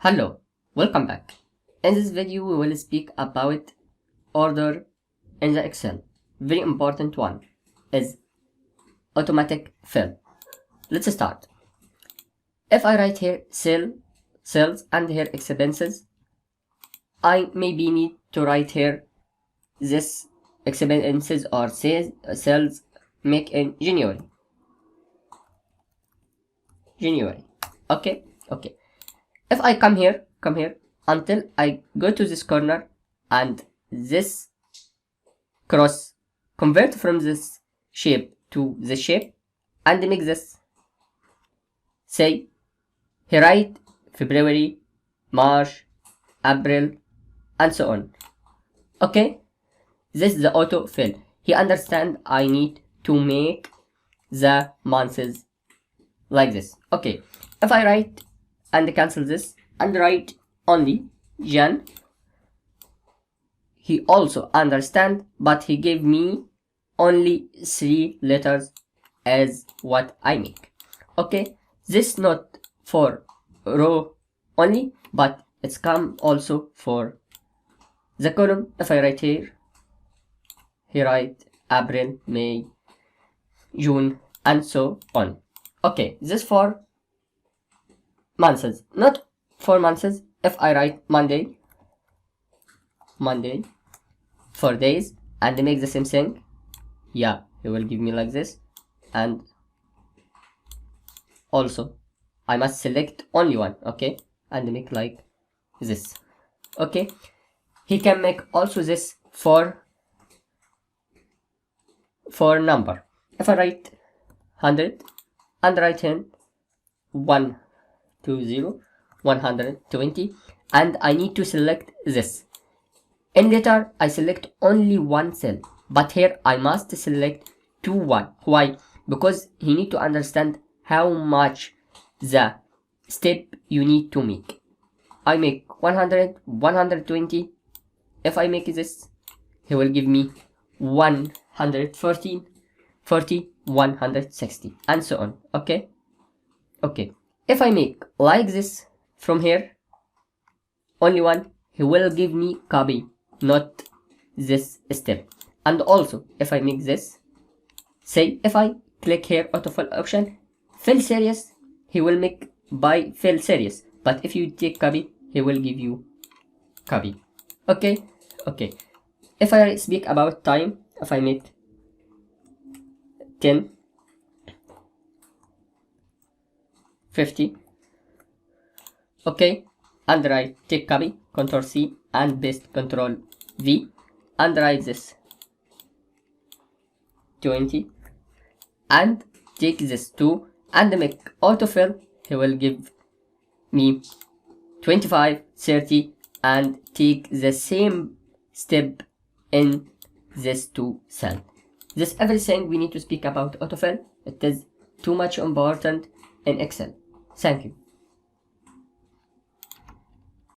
Hello, welcome back. In this video we will speak about order in the Excel. Very important one is automatic fill. Let's start. If I write here sales and here expenses, I maybe need to write here this expenses or sales make in January. Okay. If I come here until I go to this corner and this cross, convert from this shape to this shape and make this. Say, he write February, March, April, and so on. Okay, this is the auto fill. He understand I need to make the months like this. Okay, if I write and cancel this and write only Jan, he also understand, but he gave me only 3 letters as what I make. Okay, this not for row only, but it's come also for the column. If I write here, he write April, May, June, and so on. Okay, this for months, not for months. If I write Monday for days and make the same thing, yeah, he will give me like this. And also I must select only one, okay, and make like this. Okay, he can make also this for number. If I write 100 and write in 120 and I need to select this. In letter I select only one cell, but here I must select 1. Why? Because he need to understand how much the step you need to make. I make 100, 120. If I make this, he will give me 114, 40, 160, and so on. Okay. If I make like this from here, only one, he will give me copy, not this step. And also, if I make this, say if I click here auto-fill option, fill series, he will make by fill series. But if you take copy, he will give you copy. Okay. If I speak about time, if I make 10, 50, okay, and write take copy, Ctrl C and paste Ctrl V and write this 20 and take this 2 and make autofill. He will give me 25, 30 and take the same step in this 2 cell. This everything we need to speak about autofill. It is too much important in Excel. Thank you.